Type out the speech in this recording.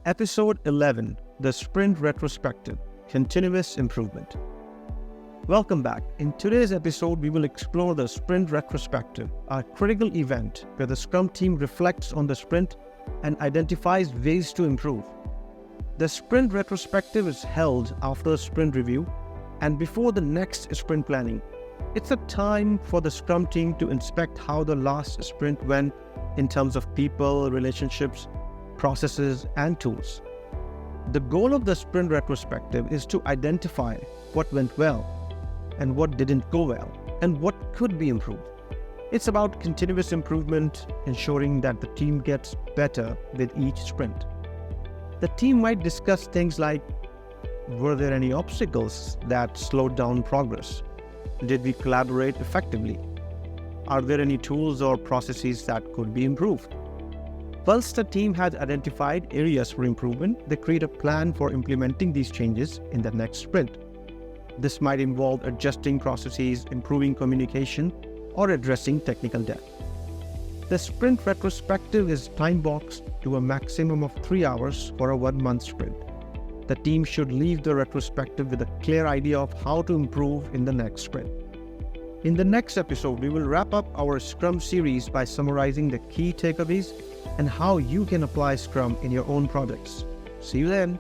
Episode 11, the Sprint Retrospective, Continuous Improvement. Welcome back. In today's episode, we will explore the Sprint Retrospective, a critical event where the Scrum team reflects on the sprint and identifies ways to improve. The Sprint Retrospective is held after a sprint review and before the next sprint planning. It's a time for the Scrum team to inspect how the last sprint went in terms of people, relationships, processes, and tools. The goal of the Sprint Retrospective is to identify what went well and what didn't go well and what could be improved. It's about continuous improvement, ensuring that the team gets better with each sprint. The team might discuss things like, were there any obstacles that slowed down progress? Did we collaborate effectively? Are there any tools or processes that could be improved? Once the team has identified areas for improvement, they create a plan for implementing these changes in the next sprint. This might involve adjusting processes, improving communication, or addressing technical debt. The Sprint Retrospective is time-boxed to a maximum of 3 hours for a 1-month sprint. The team should leave the retrospective with a clear idea of how to improve in the next sprint. In the next episode, we will wrap up our Scrum series by summarizing the key takeaways and how you can apply Scrum in your own projects. See you then.